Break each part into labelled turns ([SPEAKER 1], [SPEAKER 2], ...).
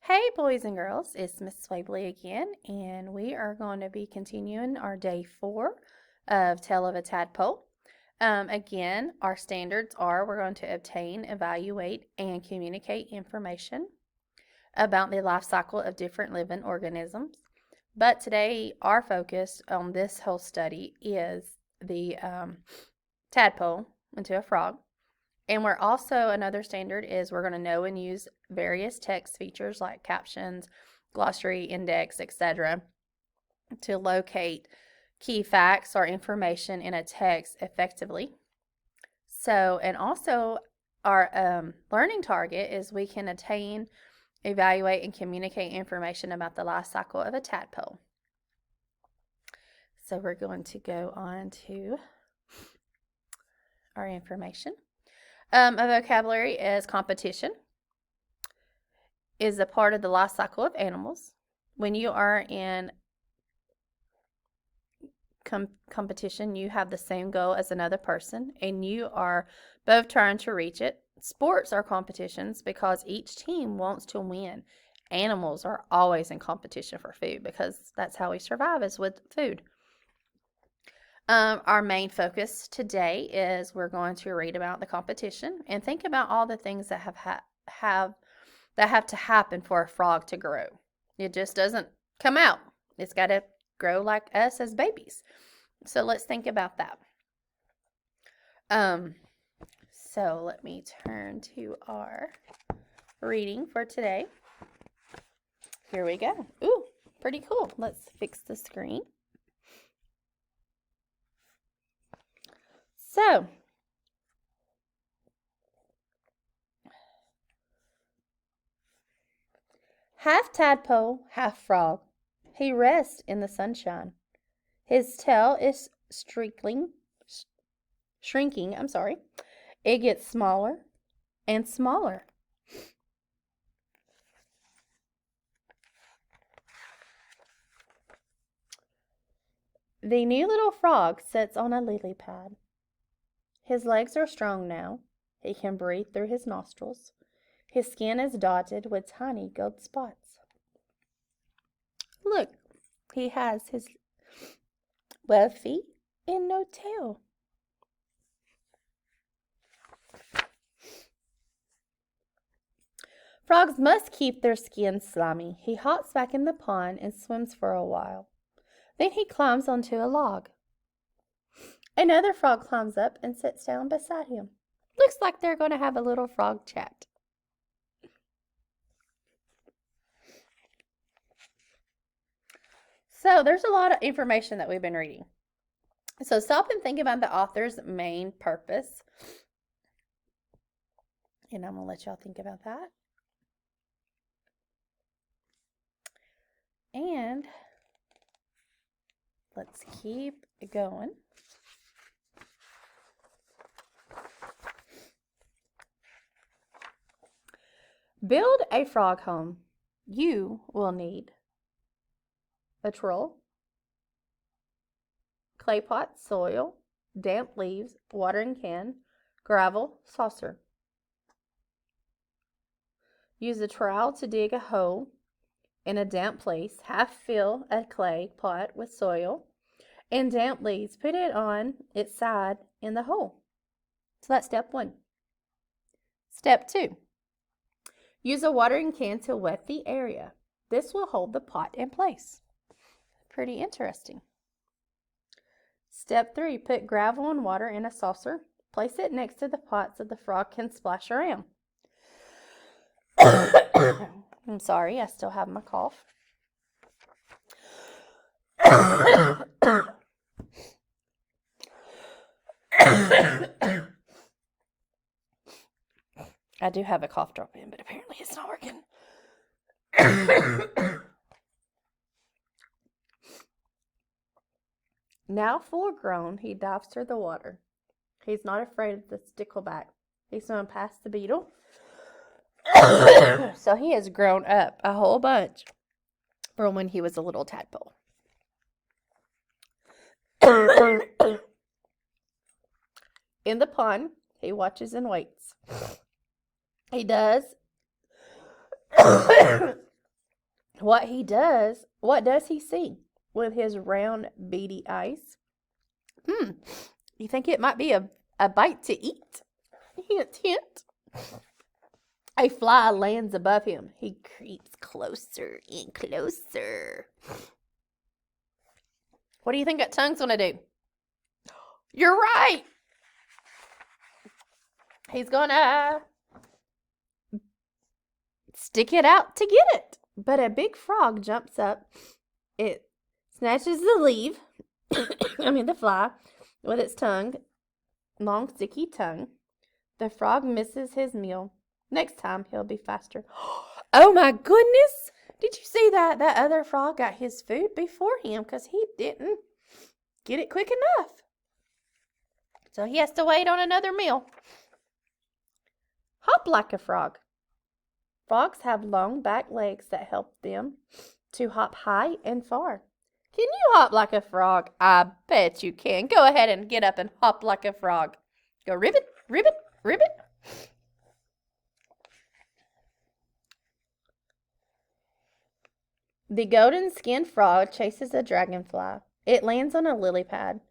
[SPEAKER 1] Hey boys and girls, it's Miss Swabley again, and we are going to be continuing our day 4 of Tale of a Tadpole. Again, our standards are we're going to obtain, evaluate, and communicate information about the life cycle of different living organisms. But today, our focus on this whole study is the tadpole into a frog. And we're also, another standard is we're going to know and use various text features like captions, glossary, index, etc. to locate key facts or information in a text effectively. So, and also our learning target is we can attain, evaluate, and communicate information about the life cycle of a tadpole. So we're going to go on to our information. A vocabulary is competition, is a part of the life cycle of animals. When you are in competition, you have the same goal as another person, and you are both trying to reach it. Sports are competitions because each team wants to win. Animals are always in competition for food because that's how we survive, is with food. Our main focus today is we're going to read about the competition and think about all the things that have to happen for a frog to grow. It just doesn't come out. It's got to grow like us as babies. So let's think about that. So let me turn to our reading for today. Here we go. Ooh, pretty cool. Let's fix the screen. So, half tadpole, half frog, he rests in the sunshine. His tail is shrinking. It gets smaller and smaller. The new little frog sits on a lily pad. His legs are strong now. He can breathe through his nostrils. His skin is dotted with tiny gold spots. Look, he has his webbed feet and no tail. Frogs must keep their skin slimy. He hops back in the pond and swims for a while. Then he climbs onto a log. Another frog climbs up and sits down beside him. Looks like they're going to have a little frog chat. So there's a lot of information that we've been reading. So stop and think about the author's main purpose. And I'm going to let y'all think about that. And let's keep going. Build a frog home. You will need a troll, clay pot, soil, damp leaves, watering can, gravel, saucer. Use a trowel to dig a hole in a damp place. Half fill a clay pot with soil and damp leaves. Put it on its side in the hole. So that's step 1. Step 2. Use a watering can to wet the area. This will hold the pot in place. Pretty interesting. Step 3. Put gravel and water in a saucer. Place it next to the pot so the frog can splash around. I'm sorry, I still have my cough. I do have a cough drop in, but apparently it's not working. Now full grown, he dives through the water. He's not afraid of the stickleback. He's swum past the beetle. So he has grown up a whole bunch from when he was a little tadpole. In the pond, he watches and waits. He does what does he see with his round, beady eyes? You think it might be a bite to eat? Hint, hint. A fly lands above him. He creeps closer and closer. What do you think that tongue's going to do? You're right. He's going to stick it out to get it. But a big frog jumps up. It snatches the leaf, the fly, with its tongue, long, sticky tongue. The frog misses his meal. Next time, he'll be faster. Oh, my goodness. Did you see that? That other frog got his food before him because he didn't get it quick enough. So he has to wait on another meal. Hop like a frog. Frogs have long back legs that help them to hop high and far. Can you hop like a frog? I bet you can. Go ahead and get up and hop like a frog. Go ribbit, ribbit, ribbit. The golden-skinned frog chases a dragonfly. It lands on a lily pad.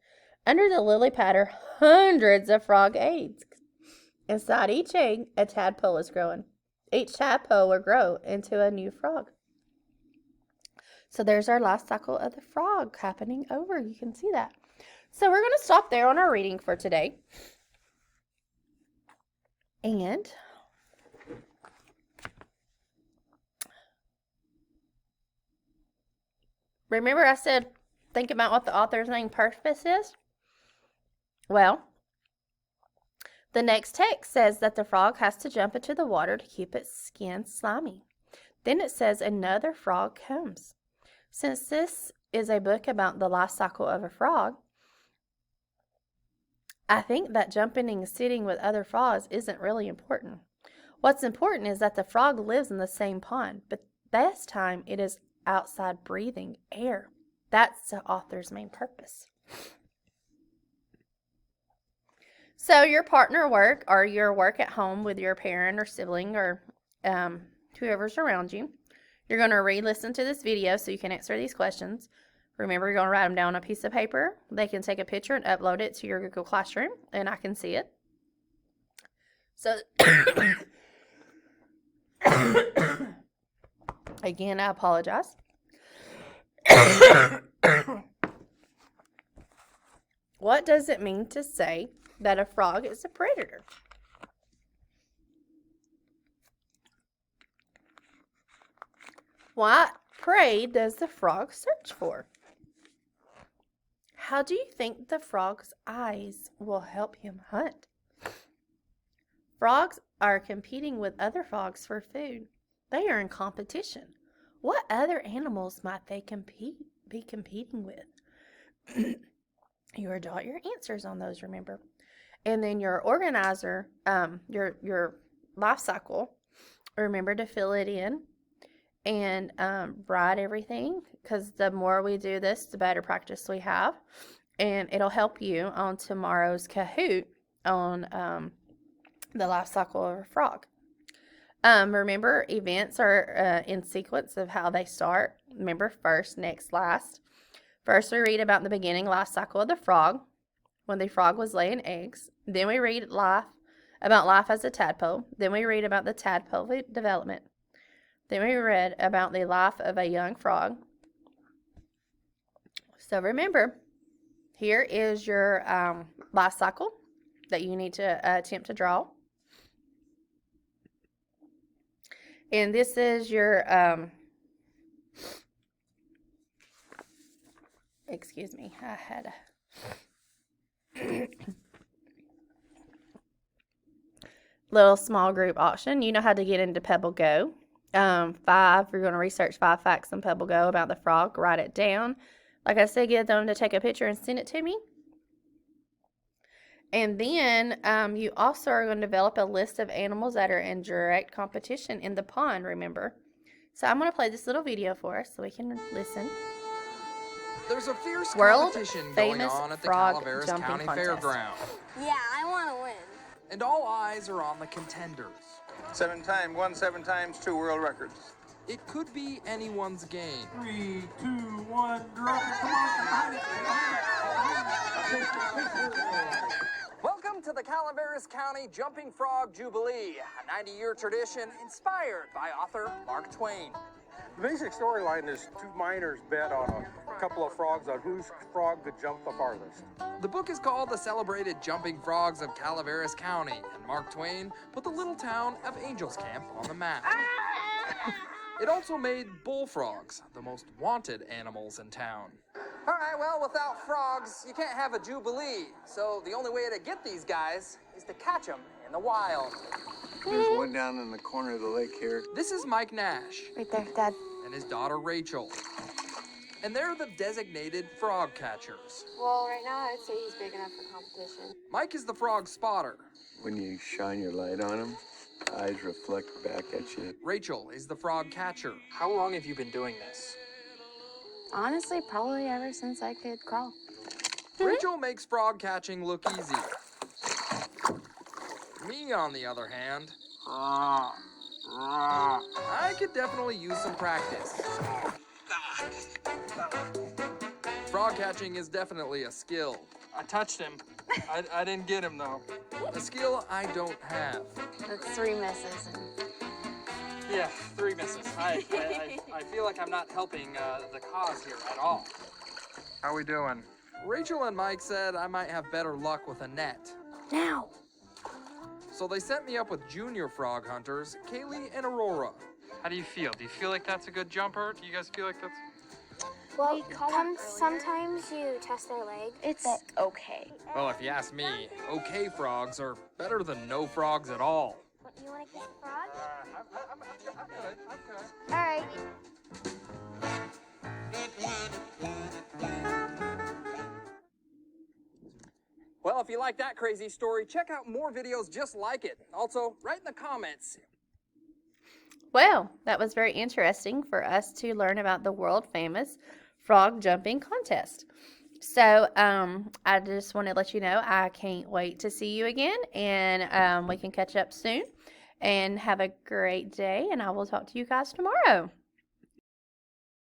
[SPEAKER 1] Under the lily pad are hundreds of frog eggs. Inside each egg, a tadpole is growing. Each tadpole will grow into a new frog. So there's our life cycle of the frog happening over. You can see that. So we're going to stop there on our reading for today. And remember I said, think about what the author's main purpose is? Well, the next text says that the frog has to jump into the water to keep its skin slimy. Then it says another frog comes. Since this is a book about the life cycle of a frog, I think that jumping and sitting with other frogs isn't really important. What's important is that the frog lives in the same pond, but this time it is outside breathing air. That's the author's main purpose. So your partner work or your work at home with your parent or sibling or whoever's around you, you're going to re-listen to this video so you can answer these questions. Remember, you're going to write them down on a piece of paper. They can take a picture and upload it to your Google Classroom, and I can see it. So, again, I apologize. What does it mean to say that a frog is a predator? What prey does the frog search for? How do you think the frog's eyes will help him hunt? Frogs are competing with other frogs for food. They are in competition. What other animals might they be competing with? You will jot your answers on those, remember. And then your organizer, your life cycle, remember to fill it in and write everything, because the more we do this, the better practice we have. And it'll help you on tomorrow's Kahoot on the life cycle of a frog. Remember, events are in sequence of how they start. Remember, first, next, last. First, we read about the beginning life cycle of the frog, when the frog was laying eggs. Then we read about life as a tadpole. Then we read about the tadpole development. Then we read about the life of a young frog. So remember, here is your life cycle that you need to attempt to draw. And this is your, excuse me, I had a little small group option. You know how to get into Pebble Go. You're going to research 5 facts on Pebble Go about the frog. Write it down. Like I said, get them to take a picture and send it to me. And then you also are going to develop a list of animals that are in direct competition in the pond, remember. So I'm going to play this little video for us so we can listen.
[SPEAKER 2] There's a fierce competition going on at the Calaveras County Fairground.
[SPEAKER 3] Yeah, I want to win.
[SPEAKER 2] And all eyes are on the contenders.
[SPEAKER 4] 7 times 2 world records.
[SPEAKER 2] It could be anyone's game.
[SPEAKER 4] 3, 2, 1, drop it. Come on, behind it.
[SPEAKER 5] Welcome to the Calaveras County Jumping Frog Jubilee, a 90-year tradition inspired by author Mark Twain.
[SPEAKER 6] The basic storyline is two miners bet on a couple of frogs on whose frog could jump the farthest.
[SPEAKER 2] The book is called The Celebrated Jumping Frogs of Calaveras County, and Mark Twain put the little town of Angels Camp on the map. It also made bullfrogs, the most wanted animals in town.
[SPEAKER 5] All right, well, without frogs, you can't have a jubilee. So the only way to get these guys is to catch them in the wild.
[SPEAKER 7] There's one down in the corner of the lake here.
[SPEAKER 2] This is Mike Nash.
[SPEAKER 1] Right there, Dad.
[SPEAKER 2] And his daughter Rachel. And they're the designated frog catchers.
[SPEAKER 8] Well, right now I'd say he's big enough for competition.
[SPEAKER 2] Mike is the frog spotter.
[SPEAKER 7] When you shine your light on him, eyes reflect back at you.
[SPEAKER 2] Rachel is the frog catcher.
[SPEAKER 9] How long have you been doing this?
[SPEAKER 8] Honestly, probably ever since I could crawl.
[SPEAKER 2] Rachel makes frog catching look easy. Me, on the other hand, I could definitely use some practice. Frog catching is definitely a skill.
[SPEAKER 9] I touched him. I didn't get him, though.
[SPEAKER 2] A skill I don't have.
[SPEAKER 8] That's 3 misses.
[SPEAKER 9] Yeah, 3 misses. I feel like I'm not helping the cause here at all. How we doing?
[SPEAKER 2] Rachel and Mike said I might have better luck with a net.
[SPEAKER 8] Now!
[SPEAKER 2] So they sent me up with junior frog hunters, Kaylee and Aurora.
[SPEAKER 9] How do you feel? Do you feel like that's a good jumper? Do you guys feel like that's...
[SPEAKER 10] Well, sometimes you test their leg.
[SPEAKER 8] It's okay.
[SPEAKER 2] Well, if you ask me, okay frogs are better than no frogs at all.
[SPEAKER 10] You want to kiss a frog?
[SPEAKER 9] I'm good.
[SPEAKER 10] All right.
[SPEAKER 5] Well, if you like that crazy story, check out more videos just like it. Also, write in the comments.
[SPEAKER 1] Well, that was very interesting for us to learn about the world famous frog jumping contest. So I just want to let you know I can't wait to see you again, and we can catch up soon. And have a great day, and I will talk to you guys tomorrow.